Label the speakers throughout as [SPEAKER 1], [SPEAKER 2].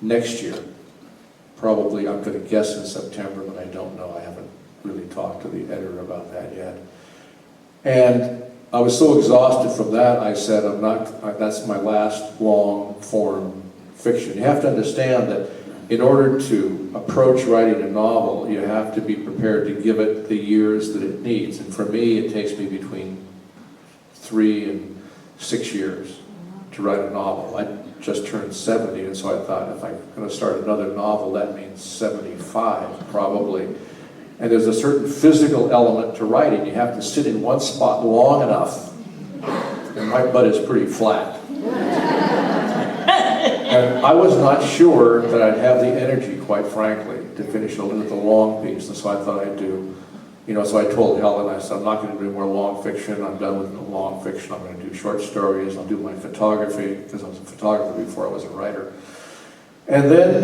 [SPEAKER 1] next year. Probably, I'm going to guess in September, but I don't know. I haven't really talked to the editor about that yet. And I was so exhausted from that, I said, that's my last long form fiction. You have to understand that in order to approach writing a novel, you have to be prepared to give it the years that it needs. And for me, it takes me between 3 and 6 years to write a novel. I just turned 70, and so I thought if I'm going to start another novel, that means 75 probably. And there's a certain physical element to writing. You have to sit in one spot long enough, and my butt is pretty flat. And I was not sure that I'd have the energy, quite frankly, to finish the long piece, and so I thought I'd do, so I told Helen, I said, I'm not going to do more long fiction, I'm done with the long fiction, I'm going to do short stories, I'll do my photography, because I was a photographer before I was a writer. And then,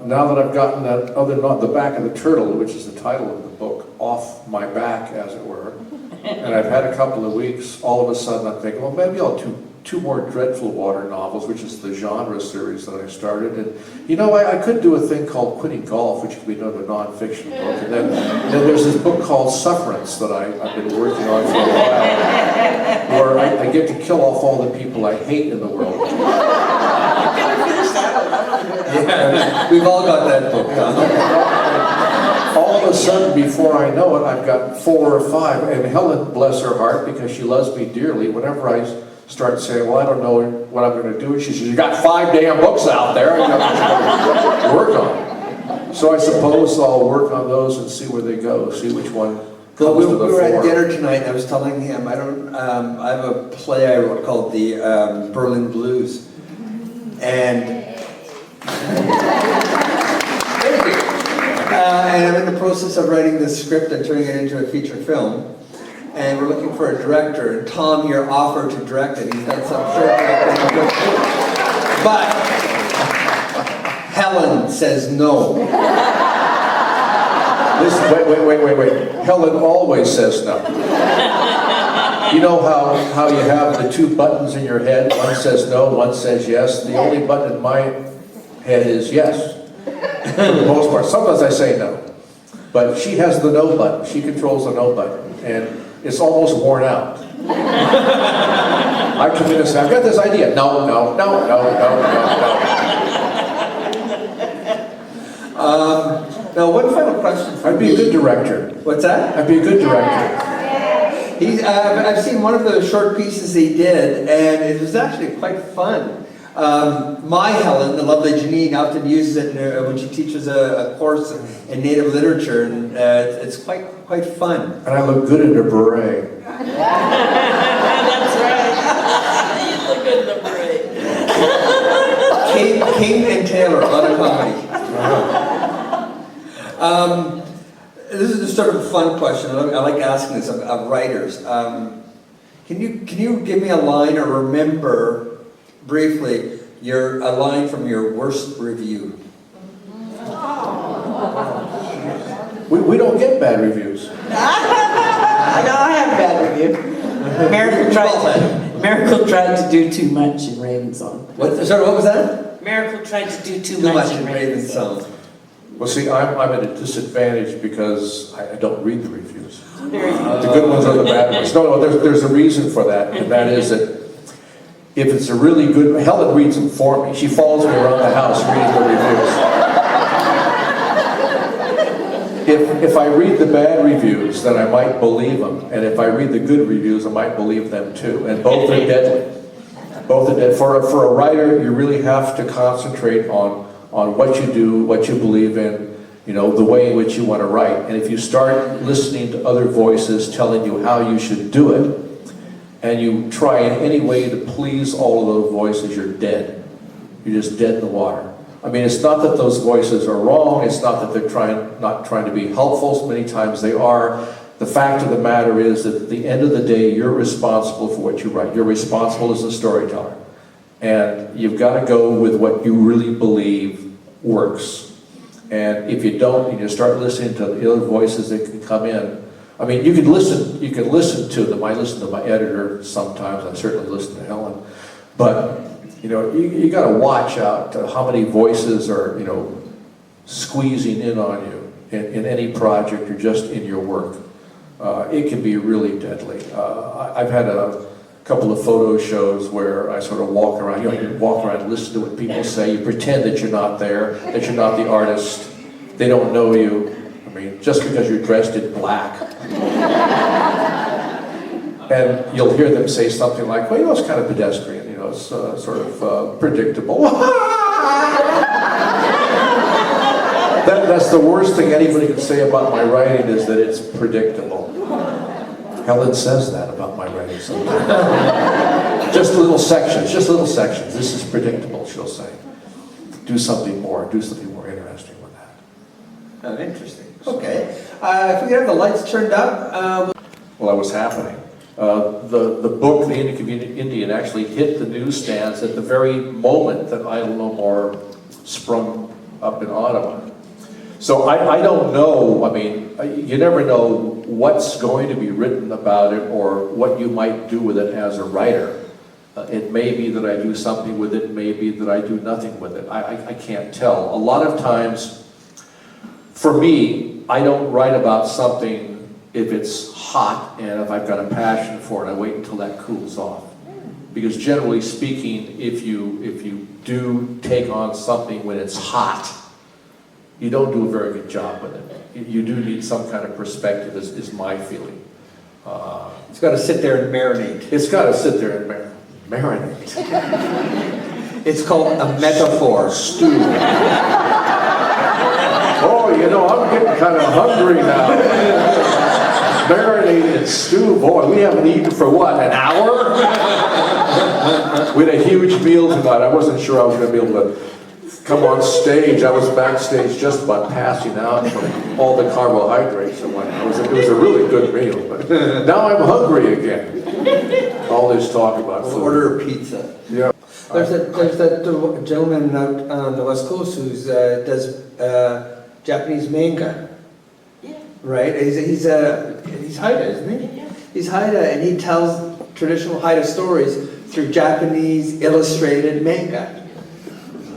[SPEAKER 1] now that I've gotten that The Back of the Turtle, which is the title of the book, off my back, as it were, and I've had a couple of weeks, all of a sudden I'm thinking, well, maybe I'll do 2 more Dreadful Water novels, which is the genre series that I started. And I could do a thing called Quitting Golf, which could be another nonfiction book. And then there's this book called Sufferance that I've been working on for a while, where I get to kill off all the people I hate in the world.
[SPEAKER 2] Yeah, we've all got that book.
[SPEAKER 1] All of a sudden, before I know it, I've got 4 or 5. And Helen, bless her heart, because she loves me dearly, whenever I start saying, well, I don't know what I'm going to do, she says, you got 5 damn books out there, work on it. So I suppose I'll work on those and see where they go, see which one comes
[SPEAKER 2] Well, we
[SPEAKER 1] to the
[SPEAKER 2] were
[SPEAKER 1] fore.
[SPEAKER 2] at dinner tonight, and I was telling him, I have a play I wrote called the Berlin Blues. And and I'm in the process of writing this script and turning it into a feature film. And we're looking for a director. And Tom here offered to direct it. He's done some short directing. But Helen says no.
[SPEAKER 1] Listen, wait. Helen always says no. You know how you have the 2 buttons in your head? One says no, one says yes. The only button in my head is yes, for the most part. Sometimes I say no. But she has the no button. She controls the no button. And it's almost worn out. I come in and say, I've got this idea. No.
[SPEAKER 2] Now, one final question for
[SPEAKER 1] I'd be a good director.
[SPEAKER 2] What's that?
[SPEAKER 1] I'd be a good director.
[SPEAKER 2] I've seen one of the short pieces he did, and it was actually quite fun. My Helen, the lovely Janine, often uses it when she teaches a course in Native literature, and it's quite fun.
[SPEAKER 1] And I look good in a beret.
[SPEAKER 3] That's right. You look good in the beret.
[SPEAKER 2] King and Taylor, a lot of comedy. This is just sort of a fun question. I like asking this of writers. Can you give me a line or remember briefly a line from your worst review?
[SPEAKER 1] We don't get bad reviews.
[SPEAKER 3] I know I have a bad review. Miracle tried to do too much in Raven's Song.
[SPEAKER 2] What was that?
[SPEAKER 3] Miracle tried to do too
[SPEAKER 2] Too
[SPEAKER 3] much
[SPEAKER 2] much in Raven's Song.
[SPEAKER 1] Well, see, I'm at a disadvantage because I don't read the reviews.
[SPEAKER 3] There you go.
[SPEAKER 1] The good ones or the bad ones. No, there's a reason for that, and that is that if it's a really good, Helen reads them for me. She follows me around the house reading the reviews. If I read the bad reviews, then I might believe them, and if I read the good reviews, I might believe them too, and both are deadly. Both are dead. For a writer, you really have to concentrate on what you do, what you believe in, the way in which you want to write. And if you start listening to other voices telling you how you should do it, and you try in any way to please all of those voices, you're dead. You're just dead in the water. I mean, it's not that those voices are wrong, it's not that they're not trying to be helpful, so many times they are. The fact of the matter is that at the end of the day, you're responsible for what you write. You're responsible as a storyteller. And you've got to go with what you really believe works. And if you don't, and you start listening to the other voices that can come in, I mean, you can listen to them. I listen to my editor sometimes. I certainly listen to Helen. But you got to watch out how many voices are, squeezing in on you in any project or just in your work. It can be really deadly. I've had a couple of photo shows where I sort of walk around, you walk around and listen to what people say, you pretend that you're not there, that you're not the artist, they don't know you. I mean, just because you're dressed in black. And you'll hear them say something like, well, it's kind of pedestrian, it's sort of predictable. That's the worst thing anybody can say about my writing, is that it's predictable. Helen says that about my writing sometimes. Just little sections. This is predictable, she'll say. Do something more interesting with that.
[SPEAKER 2] Oh, interesting. Okay. If we could have the lights turned up.
[SPEAKER 1] Well, that was happening. The book, The Inconvenient Indian, actually hit the newsstands at the very moment that Idle No More sprung up in Ottawa. So I don't know, you never know what's going to be written about it or what you might do with it as a writer. It may be that I do something with it, it may be that I do nothing with it. I can't tell. A lot of times, for me, I don't write about something if it's hot and if I've got a passion for it. I wait until that cools off. Because generally speaking, if you do take on something when it's hot, you don't do a very good job with it. You do need some kind of perspective, is my feeling.
[SPEAKER 2] It's got to sit there and marinate.
[SPEAKER 1] It's got to sit there and marinate.
[SPEAKER 2] It's called a metaphor.
[SPEAKER 1] Stew. Oh, I'm getting kind of hungry now. Marinated stew, boy, we haven't eaten for what, an hour? We had a huge meal tonight. I wasn't sure I was going to be able to come on stage. I was backstage just about passing out from all the carbohydrates and whatnot. It was a really good meal, but now I'm hungry again. All this talk about food.
[SPEAKER 2] Order a pizza.
[SPEAKER 1] Yeah.
[SPEAKER 2] There's that gentleman out on the West Coast who does Japanese manga.
[SPEAKER 3] Yeah.
[SPEAKER 2] Right? He's Haida, isn't he?
[SPEAKER 3] Yeah.
[SPEAKER 2] He's Haida, and he tells traditional Haida stories through Japanese illustrated manga.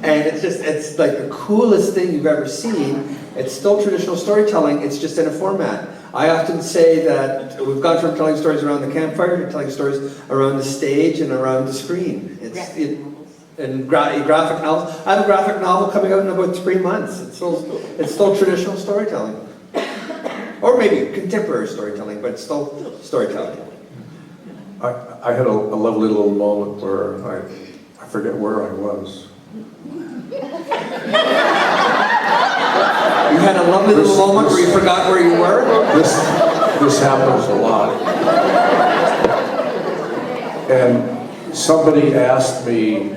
[SPEAKER 2] And it's like the coolest thing you've ever seen. It's still traditional storytelling, it's just in a format. I often say that we've gone from telling stories around the campfire to telling stories around the stage and around the screen. Graphic novels. I have a graphic novel coming out in about 3 months. It's still traditional storytelling. Or maybe contemporary storytelling, but it's still storytelling.
[SPEAKER 1] I had a lovely little moment where I forget where I was.
[SPEAKER 2] You had a lovely little moment where you forgot where you were?
[SPEAKER 1] This happens a lot. And somebody asked me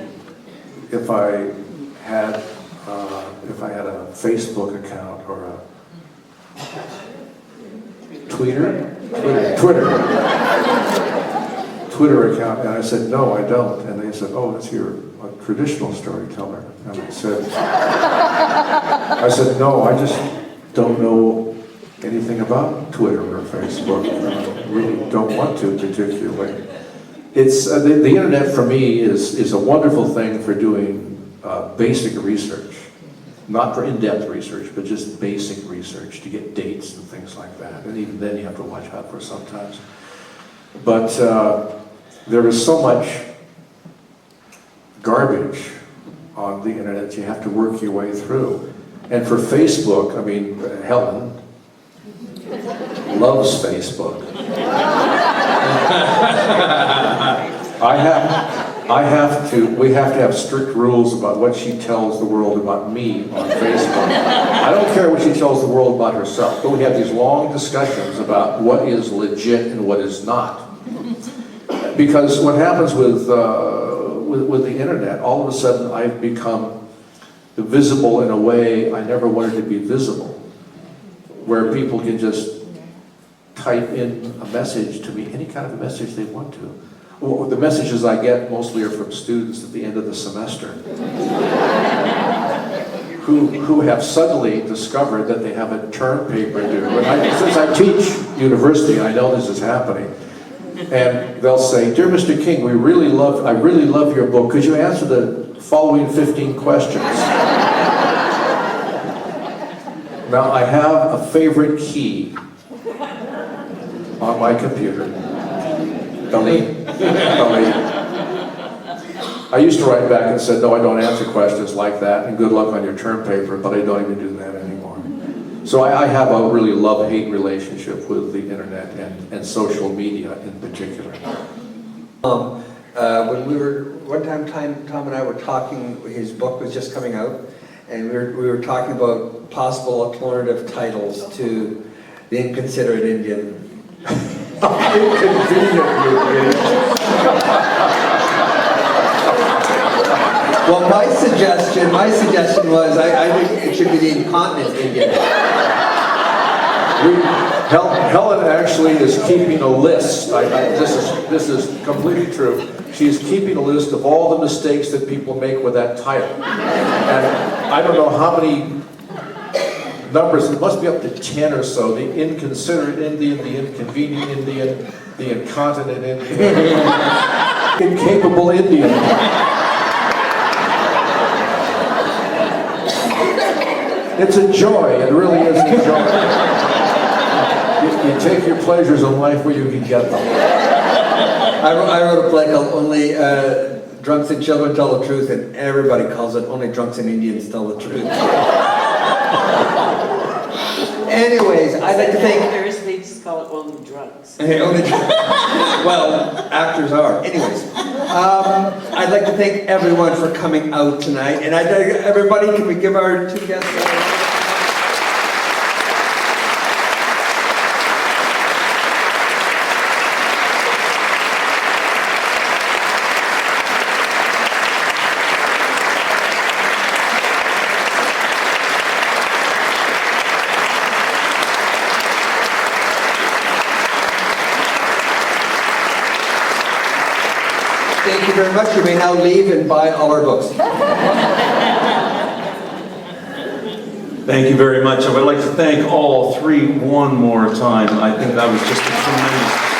[SPEAKER 1] if I had a Facebook account or a Twitter account, and I said, no, I don't. And they said, oh, that's your traditional storyteller. And I said, no, I just don't know anything about Twitter or Facebook. I really don't want to particularly. It's the internet for me is a wonderful thing for doing basic research. Not for in-depth research, but just basic research to get dates and things like that. And even then you have to watch out for sometimes. But there is so much garbage on the internet that you have to work your way through. And for Facebook, Helen loves Facebook. We have to have strict rules about what she tells the world about me on Facebook. I don't care what she tells the world about herself, but we have these long discussions about what is legit and what is not. Because what happens with the internet, all of a sudden I've become visible in a way I never wanted to be visible, where people can just type in a message to me, any kind of a message they want to. Well, the messages I get mostly are from students at the end of the semester who have suddenly discovered that they have a term paper due. And since I teach university, I know this is happening. And they'll say, "Dear Mr. King, I really love your book. Could you answer the following 15 questions?" Now, I have a favorite key on my computer. Delete. I used to write back and said, "No, I don't answer questions like that, and good luck on your term paper," but I don't even do that anymore. So I have a really love-hate relationship with the internet and social media in particular.
[SPEAKER 2] When we were, one time Tom and I were talking, his book was just coming out, and we were talking about possible alternative titles to The Inconsiderate Indian.
[SPEAKER 1] Inconvenient.
[SPEAKER 2] Well, my suggestion was, I think it should be The Incontinent Indian.
[SPEAKER 1] Helen actually is keeping a list. This is completely true. She is keeping a list of all the mistakes that people make with that title. And I don't know how many numbers, it must be up to 10 or so. The Inconsiderate Indian, the Inconvenient Indian, the Incontinent Indian, Incapable Indian. It's a joy, it really is a joy. You take your pleasures in life where you can get them.
[SPEAKER 2] I wrote a play called Only Drunks and Children Tell the Truth, and everybody calls it Only Drunks and Indians Tell the Truth. Anyways, I'd like to thank...
[SPEAKER 3] They just call it Only Drugs.
[SPEAKER 2] Well, actors are. Anyways, I'd like to thank everyone for coming out tonight, and everybody, can we give our two guests a... Thank you very much. You may now leave and buy all our books.
[SPEAKER 4] Thank you very much. I would like to thank all three one more time. I think that was just a tremendous